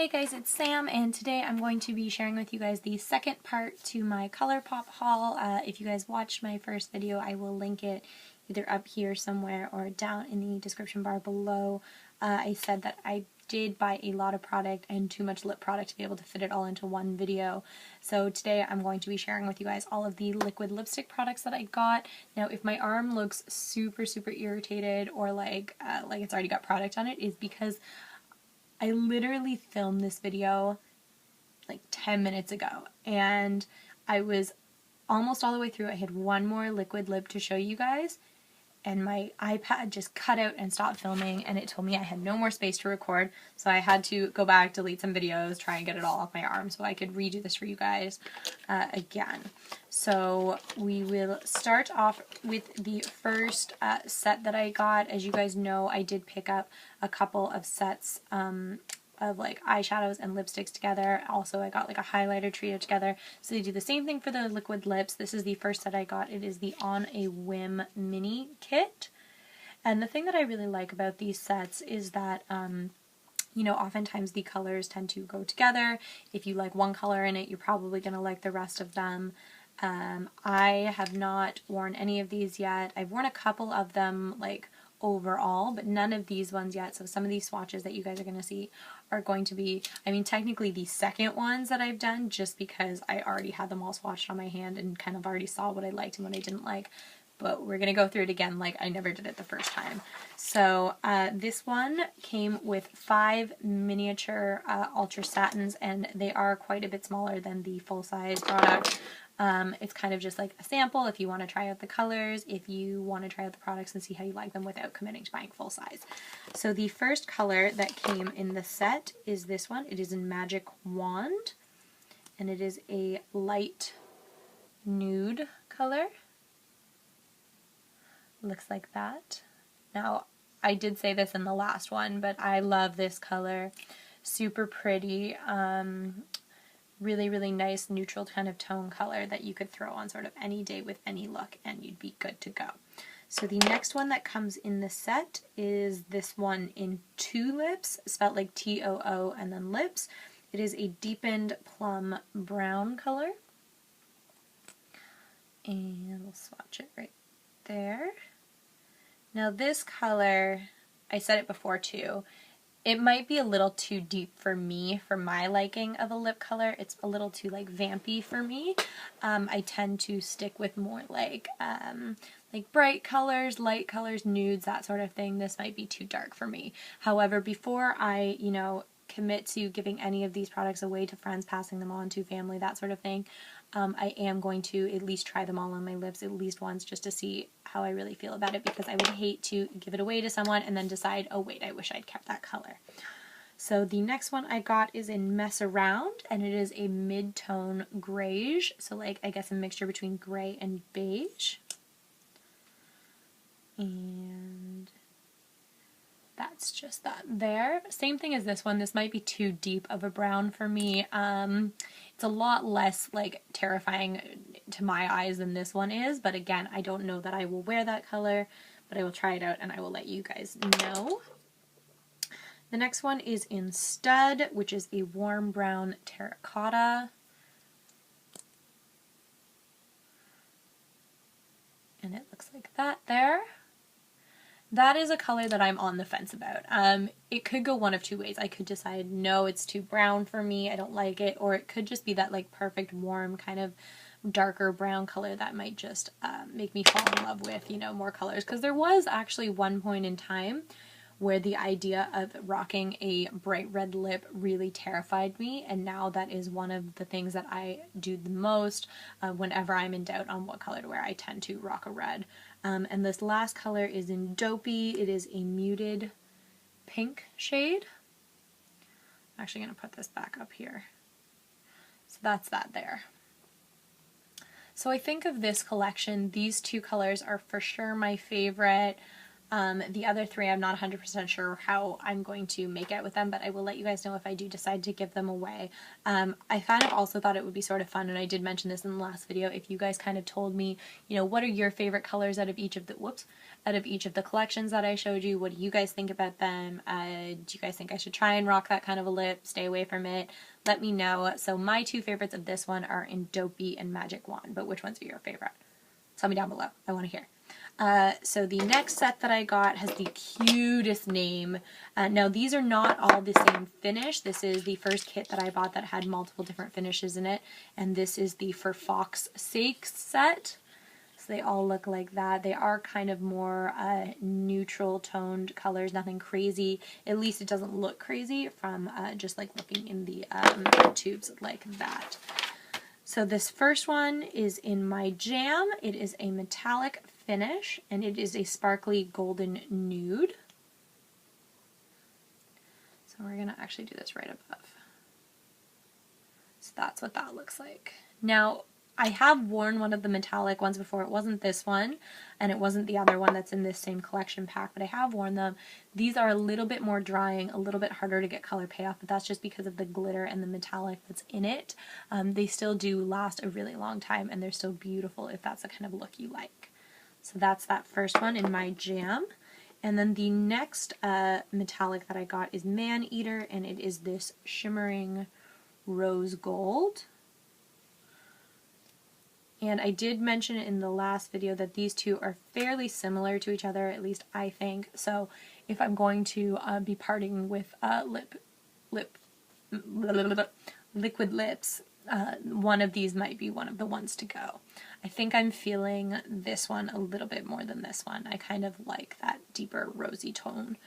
Hey guys, it's Sam, and today I'm going to be sharing with you guys the second part to my ColourPop haul. If you guys watched my first video, I will link it either up here somewhere or down in the description bar below. I said that I did buy a lot of product and too much lip product to be able to fit it all into one video. So today I'm going to be sharing with you guys all of the liquid lipstick products that I got. Now if my arm looks super irritated or like it's already got product on it, is because I literally filmed this video like 10 minutes ago and I was almost all the way through. I had one more liquid lip to show you guys and my iPad just cut out and stopped filming and it told me I had no more space to record, so I had to go back, delete some videos, try and get it all off my arm so I could redo this for you guys again. So we will start off with the first set that I got. As you guys know, I did pick up a couple of sets of like eyeshadows and lipsticks together. Also, I got like a highlighter trio together. So they do the same thing for the liquid lips. This is the first set I got. It is the On a Whim Mini Kit. And the thing that I really like about these sets is that, you know, oftentimes the colors tend to go together. If you like one color in it, you're probably going to like the rest of them. I have not worn any of these yet. I've worn a couple of them like overall, but none of these ones yet. So some of these swatches that you guys are going to see are going to be, I mean, technically the second ones that I've done, just because I already had them all swatched on my hand and kind of already saw what I liked and what I didn't like. But we're going to go through it again like I never did it the first time. So this one came with 5 miniature ultra satins, and they are quite a bit smaller than the full-size product. It's kind of just like a sample if you want to try out the colors, if you want to try out the products and see how you like them without committing to buying full size. So the first color that came in the set is this one. It is in Magic Wand, and it is a light nude color. Looks like that. Now, I did say this in the last one, but I love this color. Super pretty. Really nice neutral kind of tone color that you could throw on sort of any day with any look and you'd be good to go. So the next one that comes in the set is this one in TooLips, spelled like T-O-O and then lips. It is a deepened plum brown color. And we'll swatch it right there. Now this color, I said it before too, it might be a little too deep for me, for my liking of a lip color. It's a little too like vampy for me. I tend to stick with more like bright colors, light colors, nudes, that sort of thing. This might be too dark for me. However, before I, you know, commit to giving any of these products away to friends, passing them on to family, that sort of thing, I am going to at least try them all on my lips at least once just to see how I really feel about it, because I would hate to give it away to someone and then decide, oh wait, I wish I'd kept that color. So the next one I got is in Mess Around, and it is a mid-tone greige, so like I guess a mixture between gray and beige. And that's just that there. Same thing as this one. This might be too deep of a brown for me. It's a lot less like terrifying to my eyes than this one is, but again, I don't know that I will wear that color, but I will try it out and I will let you guys know. The next one is in Stud, which is a warm brown terracotta. And it looks like that there. That is a color that I'm on the fence about. It could go one of two ways. I could decide, no, it's too brown for me, I don't like it, or it could just be that like perfect warm kind of darker brown color that might just make me fall in love with, you know, more colors. Because there was actually one point in time where the idea of rocking a bright red lip really terrified me, and now that is one of the things that I do the most whenever I'm in doubt on what color to wear. I tend to rock a red. And this last color is in Dopey. It is a muted pink shade. I'm actually going to put this back up here. So that's that there. So I think of this collection, these two colors are for sure my favorite. The other three, I'm not 100% sure how I'm going to make it with them, but I will let you guys know if I do decide to give them away. I kind of also thought it would be sort of fun, and I did mention this in the last video, if you guys kind of told me, you know, what are your favorite colors out of each of the collections that I showed you? What do you guys think about them? Do you guys think I should try and rock that kind of a lip? Stay away from it? Let me know. So my two favorites of this one are in Dopey and Magic Wand, but which ones are your favorite? Tell me down below. I want to hear. So the next set that I got has the cutest name. Now these are not all the same finish. This is the first kit that I bought that had multiple different finishes in it, and this is the For Fox Sakes set. So they all look like that. They are kind of more neutral toned colors, nothing crazy. At least it doesn't look crazy from just like looking in the tubes like that. So this first one is in my Jam. It is a metallic finish, and it is a sparkly golden nude. So we're going to actually do this right above. So that's what that looks like. Now, I have worn one of the metallic ones before. It wasn't this one, and it wasn't the other one that's in this same collection pack, but I have worn them. These are a little bit more drying, a little bit harder to get color payoff, but that's just because of the glitter and the metallic that's in it. They still do last a really long time, and they're still beautiful if that's the kind of look you like. So that's that first one in my Jam. And then the next metallic that I got is Man Eater, and it is this shimmering rose gold. And I did mention in the last video that these two are fairly similar to each other, at least I think. So if I'm going to be parting with liquid lips, one of these might be one of the ones to go. I think I'm feeling this one a little bit more than this one. I kind of like that deeper rosy tone.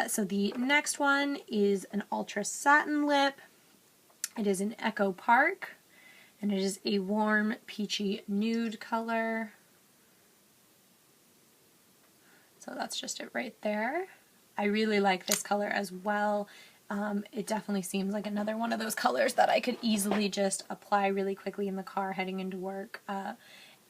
So the next one is an Ultra Satin Lip. It is in Echo Park, and it is a warm peachy nude color. So that's just it right there. I really like this color as well. It definitely seems like another one of those colors that I could easily just apply really quickly in the car heading into work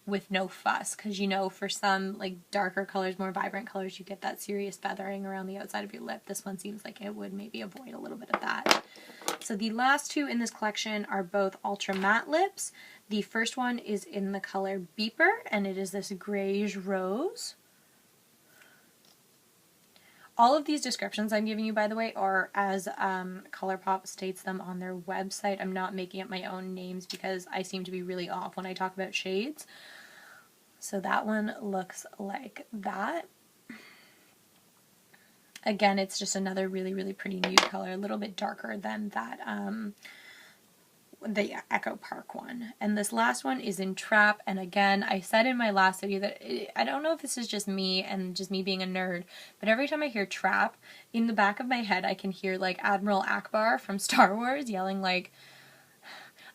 with no fuss, because you know, for some like darker colors, more vibrant colors, you get that serious feathering around the outside of your lip. This one seems like it would maybe avoid a little bit of that. So the last two in this collection are both ultra matte lips. The first one is in the color Beeper, and it is this greige rose. All of these descriptions I'm giving you, by the way, are as ColourPop states them on their website. I'm not making up my own names because I seem to be really off when I talk about shades. So that one looks like that. Again, it's just another really, really pretty nude color, a little bit darker than that the Echo Park one. And this last one is in Trap, and again, I said in my last video that I don't know if this is just me and just me being a nerd, but every time I hear Trap, in the back of my head I can hear like Admiral Akbar from Star Wars yelling like,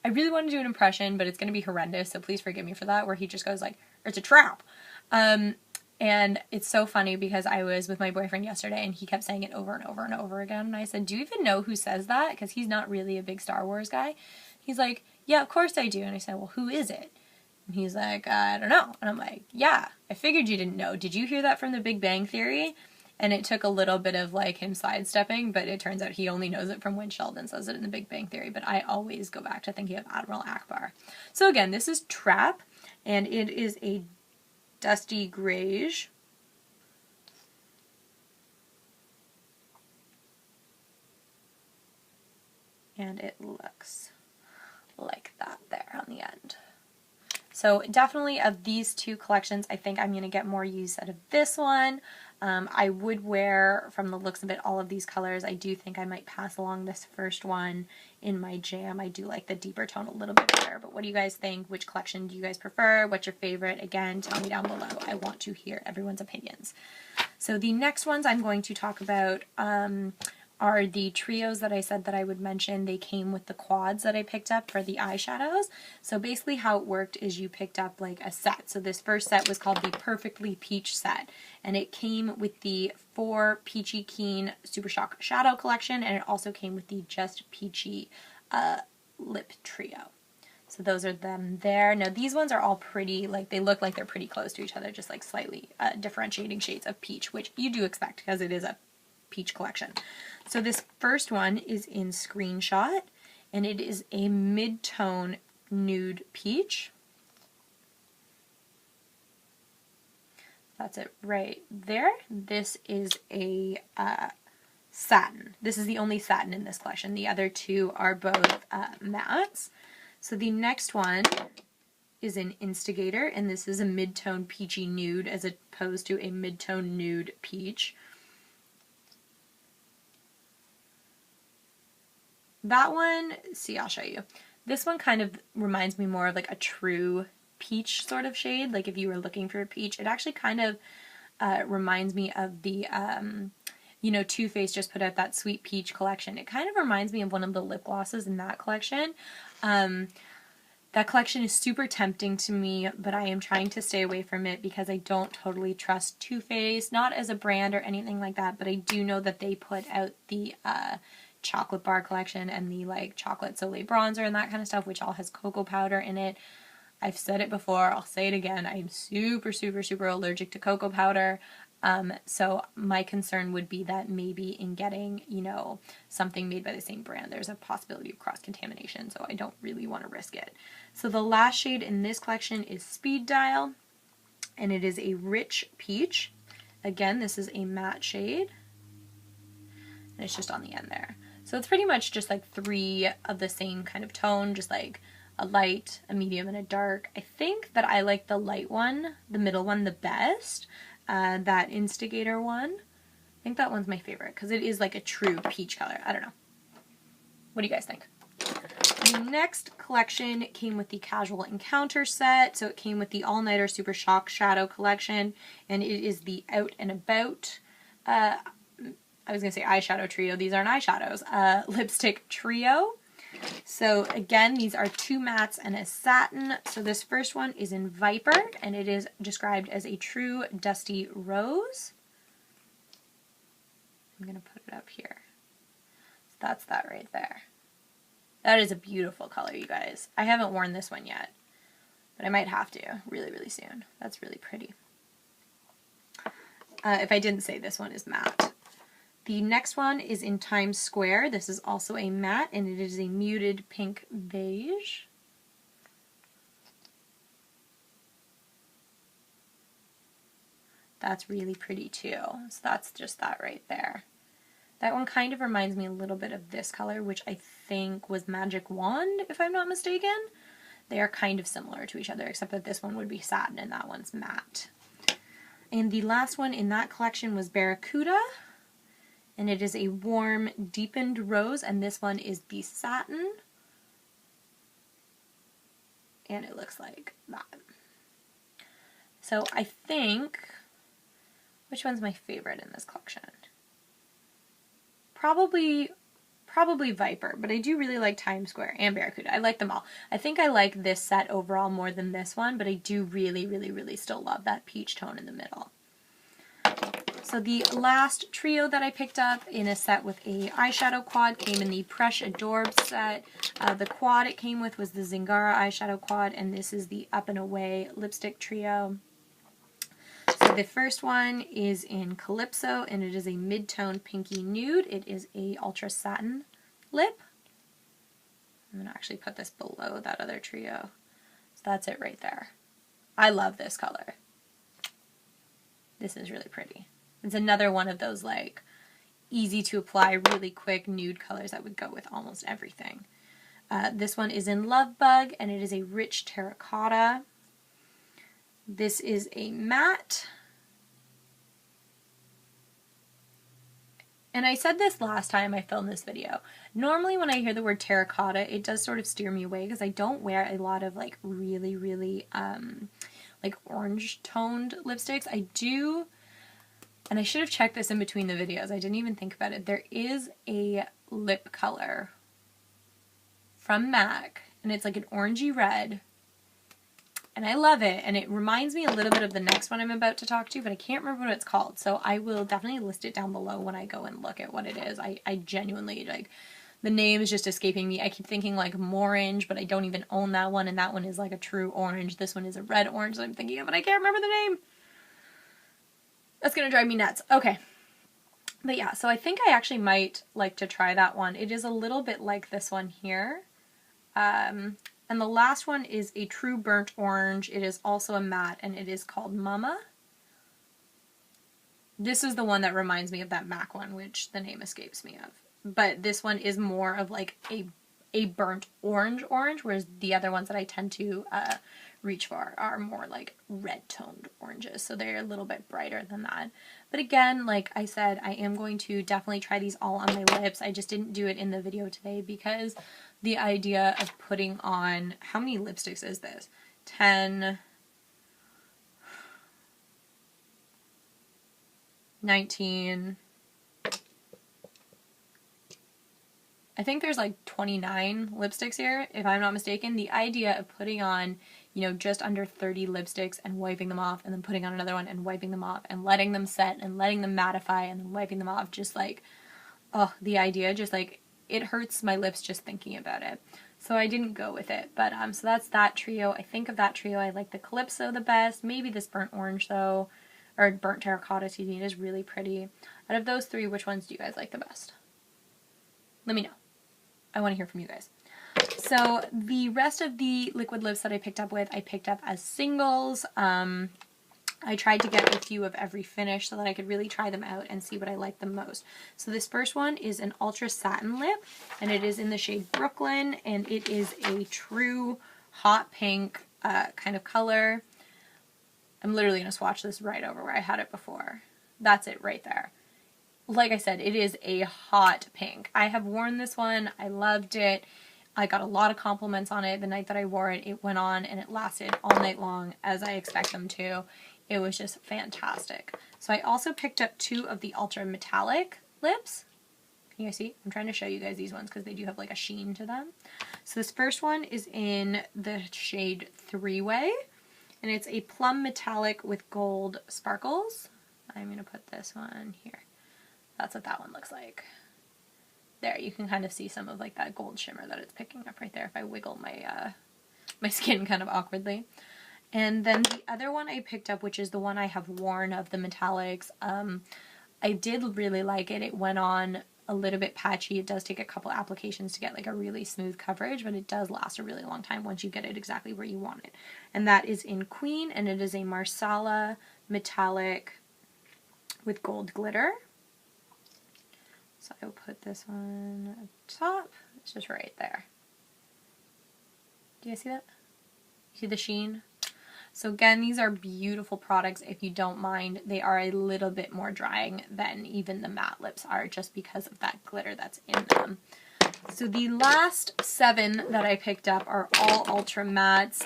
I really want to do an impression, but it's going to be horrendous, so please forgive me for that, where he just goes like, it's a trap. And it's so funny because I was with my boyfriend yesterday and he kept saying it over and over and over again, and I said, do you even know who says that? Because he's not really a big Star Wars guy. He's like, yeah, of course I do. And I said, well, who is it? And he's like, I don't know. And I'm like, yeah, I figured you didn't know. Did you hear that from The Big Bang Theory? And it took a little bit of like him sidestepping, but it turns out he only knows it from when Sheldon says it in The Big Bang Theory. But I always go back to thinking of Admiral Akbar. So again, this is Trap, and it is a dusty greige. And it looks like that there on the end. So definitely of these two collections, I think I'm going to get more use out of this one. I would wear, from the looks of it, all of these colors. I do think I might pass along this first one in my Jam. I do like the deeper tone a little bit better. But what do you guys think? Which collection do you guys prefer? What's your favorite? Again, tell me down below. I want to hear everyone's opinions. So the next ones I'm going to talk about are the trios that I said that I would mention. They came with the quads that I picked up for the eyeshadows. So basically how it worked is you picked up like a set. So this first set was called the Perfectly Peach set, and it came with the 4 Peachy Keen Super Shock Shadow collection, and it also came with the Just Peachy lip trio. So those are them there. Now these ones are all pretty, like they look like they're pretty close to each other, just like slightly differentiating shades of peach, which you do expect because it is a peach collection. So this first one is in Screenshot, and it is a mid-tone nude peach. That's it right there. This is a satin. This is the only satin in this collection. The other two are both mattes. So the next one is an Instigator, and this is a mid-tone peachy nude as opposed to a mid-tone nude peach. That one, see, I'll show you. This one kind of reminds me more of like a true peach sort of shade. Like if you were looking for a peach, it actually kind of reminds me of the you know, Too Faced just put out that Sweet Peach collection. It kind of reminds me of one of the lip glosses in that collection. That collection is super tempting to me, but I am trying to stay away from it because I don't totally trust Too Faced, not as a brand or anything like that, but I do know that they put out the chocolate bar collection and the like chocolate Soleil bronzer and that kind of stuff, which all has cocoa powder in it. I've said it before, I'll say it again, I'm super, super, super allergic to cocoa powder. So my concern would be that maybe in getting, you know, something made by the same brand, there's a possibility of cross-contamination, so I don't really want to risk it. So the last shade in this collection is Speed Dial, and it is a rich peach. Again, this is a matte shade, and it's just on the end there. So it's pretty much just like three of the same kind of tone, just like a light, a medium, and a dark. I think that I like the light one, the middle one, the best. That Instigator one. I think that one's my favorite because it is like a true peach color. I don't know. What do you guys think? The next collection came with the Casual Encounter set. So it came with the All Nighter Super Shock Shadow collection, and it is the Out and About, I was going to say eyeshadow trio. These aren't eyeshadows. Lipstick trio. So again, these are two mattes and a satin. So this first one is in Viper, and it is described as a true dusty rose. I'm going to put it up here. So that's that right there. That is a beautiful color, you guys. I haven't worn this one yet, but I might have to really, really soon. That's really pretty. If I didn't say, this one is matte. The next one is in Times Square. This is also a matte, and it is a muted pink beige. That's really pretty too. So that's just that right there. That one kind of reminds me a little bit of this color, which I think was Magic Wand, if I'm not mistaken. They are kind of similar to each other, except that this one would be satin and that one's matte. And the last one in that collection was Barracuda. And it is a warm, deepened rose, and this one is the satin. And it looks like that. So I think, which one's my favorite in this collection? Probably Viper, but I do really like Times Square and Barracuda. I like them all. I think I like this set overall more than this one, but I do really, really, really still love that peach tone in the middle. So the last trio that I picked up in a set with a eyeshadow quad came in the Presh Adorbs set. The quad it came with was the Zingara eyeshadow quad, and this is the Up and Away lipstick trio. So the first one is in Calypso, and it is a mid-tone pinky nude. It is a ultra satin lip. I'm going to actually put this below that other trio. So that's it right there. I love this color. This is really pretty. It's another one of those like easy to apply, really quick nude colors that would go with almost everything. This one is in Love Bug, and it is a rich terracotta. This is a matte. And I said this last time I filmed this video. Normally when I hear the word terracotta, it does sort of steer me away because I don't wear a lot of like really, really like orange toned lipsticks. I do, and I should have checked this in between the videos. I didn't even think about it. There is a lip color from MAC, and it's like an orangey red. And I love it, and it reminds me a little bit of the next one I'm about to talk to, but I can't remember what it's called, so I will definitely list it down below when I go and look at what it is. I genuinely, like, The name is just escaping me. I keep thinking like Morange, but I don't even own that one, and that one is like a true orange. This one is a red orange that I'm thinking of, but I can't remember the name. That's gonna drive me nuts. Okay. But yeah, so I think I actually might like to try that one. It is a little bit like this one here. And the last one is a true burnt orange. It is also a matte, and it is called Mama. This is the one that reminds me of that MAC one, which the name escapes me of. But this one is more of like a burnt orange, whereas the other ones that I tend to reach for are more like red-toned oranges, so they're a little bit brighter than that. But again, like I said, I am going to definitely try these all on my lips. I just didn't do it in the video today because the idea of putting on, how many lipsticks is this? 10, 19, I think there's like 29 lipsticks here, if I'm not mistaken. The idea of putting on, you know, just under 30 lipsticks and wiping them off and then putting on another one and wiping them off and letting them set and letting them mattify and then wiping them off, just like, oh, the idea, just like, it hurts my lips just thinking about it. So I didn't go with it. But so that's that trio. I think of that trio, I like the Calypso the best. Maybe this burnt orange though, or burnt terracotta, excuse me. It is really pretty. Out of those three, which ones do you guys like the best? Let me know. I want to hear from you guys. So the rest of the liquid lips that I picked up with, I picked up as singles. I tried to get a few of every finish so that I could really try them out and see what I like the most. So this first one is an Ultra Satin Lip, and it is in the shade Brooklyn, and it is a true hot pink kind of color. I'm literally going to swatch this right over where I had it before. That's it right there. Like I said, it is a hot pink. I have worn this one. I loved it. I got a lot of compliments on it the night that I wore it. It went on and it lasted all night long, as I expect them to. It was just fantastic. So I also picked up 2 of the Ultra Metallic lips. Can you guys see? I'm trying to show you guys these ones because they do have like a sheen to them. So this first one is in the shade Three Way, and it's a plum metallic with gold sparkles. I'm going to put this one here. That's what that one looks like. There, you can kind of see some of like that gold shimmer that it's picking up right there if I wiggle my my skin kind of awkwardly. And then the other one I picked up, which is the one I have worn of the metallics, I did really like it. It went on a little bit patchy. It does take a couple applications to get like a really smooth coverage, but it does last a really long time once you get it exactly where you want it. And that is in Queen, and it is a Marsala metallic with gold glitter. So I'll put this one at the top. It's just right there. Do you guys see that? You see the sheen? So again, these are beautiful products if you don't mind. They are a little bit more drying than even the matte lips are, just because of that glitter that's in them. So the last 7 that I picked up are all Ultra Mattes.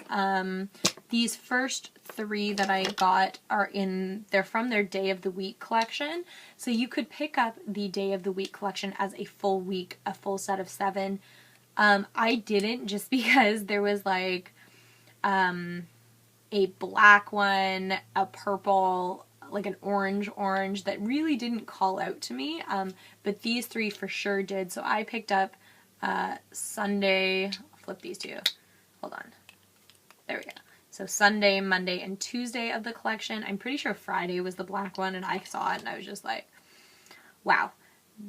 These first 3 that I got they're from their Day of the Week collection. So you could pick up the Day of the Week collection as a full week, a full set of 7. I didn't, just because there was like a black one, a purple, like an orange that really didn't call out to me. But these 3 for sure did. So I picked up Sunday, I'll flip these to you. Hold on. There we go. So Sunday, Monday, and Tuesday of the collection. I'm pretty sure Friday was the black one, and I saw it and I was just like, wow.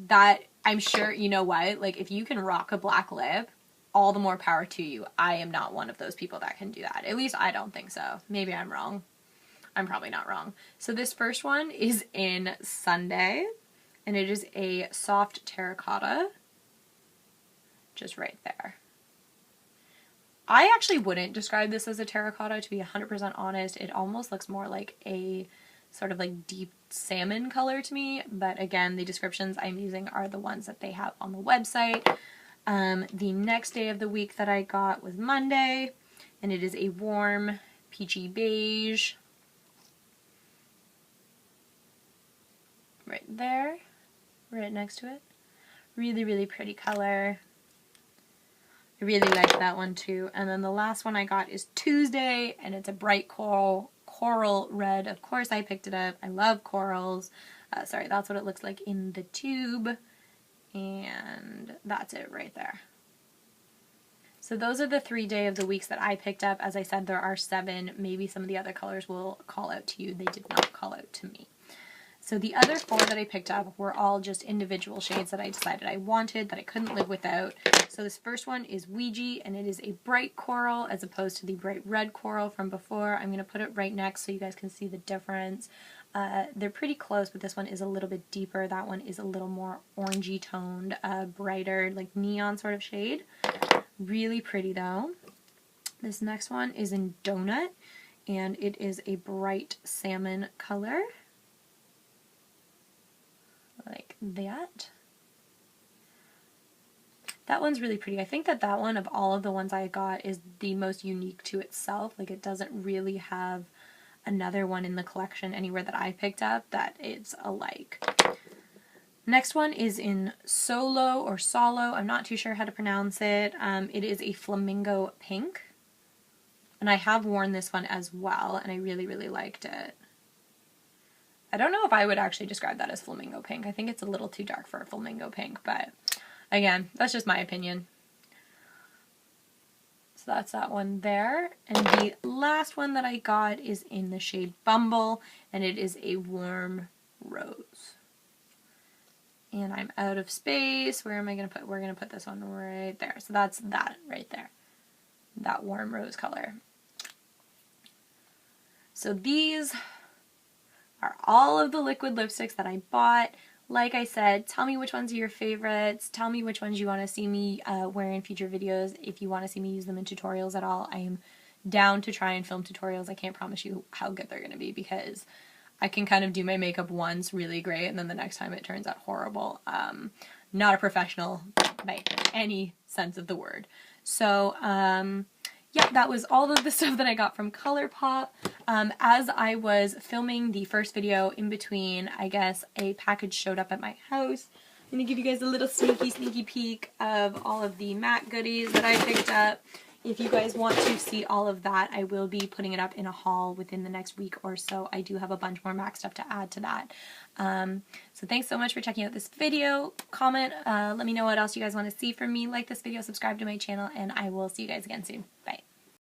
That, I'm sure, you know what, like if you can rock a black lip, all the more power to you. I am not one of those people that can do that. At least I don't think so. Maybe I'm wrong. I'm probably not wrong. So this first one is in Sunday, and it is a soft terracotta. Just right there. I actually wouldn't describe this as a terracotta, to be 100% honest. It almost looks more like a sort of like deep salmon color to me, but again, the descriptions I'm using are the ones that they have on the website. The next day of the week that I got was Monday, and it is a warm peachy beige. Right there, right next to it. Really, really pretty color. I really like that one too. And then the last one I got is Tuesday, and it's a bright coral red. Of course I picked it up. I love corals. Sorry, that's what it looks like in the tube. and that's it right there. So those are the 3 day of the weeks that I picked up. As I said, there are 7. Maybe some of the other colors will call out to you. They did not call out to me. So the other 4 that I picked up were all just individual shades that I decided I wanted, that I couldn't live without. So this first one is Ouija, and it is a bright coral as opposed to the bright red coral from before. I'm going to put it right next so you guys can see the difference. They're pretty close, but this one is a little bit deeper. That one is a little more orangey toned, brighter, like neon sort of shade. Really pretty though. This next one is in Donut, and it is a bright salmon color. Like that. That one's really pretty. I think that that one, of all of the ones I got, is the most unique to itself. Like, it doesn't really have another one in the collection anywhere that I picked up that it's alike. Next one is in Solo or Solo. I'm not too sure how to pronounce it. It is a flamingo pink. And I have worn this one as well, and I really, really liked it. I don't know if I would actually describe that as flamingo pink. I think it's a little too dark for a flamingo pink, but again, that's just my opinion. So that's that one there. And the last one that I got is in the shade Bumble, and it is a warm rose. And I'm out of space. Where am I going to put? We're going to put this one right there. So that's that right there. That warm rose color. So these are all of the liquid lipsticks that I bought. Like I said, tell me which ones are your favorites. Tell me which ones you want to see me wear in future videos. If you want to see me use them in tutorials at all, I am down to try and film tutorials. I can't promise you how good they're going to be because I can kind of do my makeup once really great and then the next time it turns out horrible. Not a professional by any sense of the word. So, yeah, that was all of the stuff that I got from ColourPop. As I was filming the first video in between, I guess a package showed up at my house. I'm going to give you guys a little sneaky peek of all of the MAC goodies that I picked up. If you guys want to see all of that, I will be putting it up in a haul within the next week or so. I do have a bunch more MAC stuff to add to that. So thanks so much for checking out this video. Comment, let me know what else you guys want to see from me. Like this video, subscribe to my channel, and I will see you guys again soon. Bye.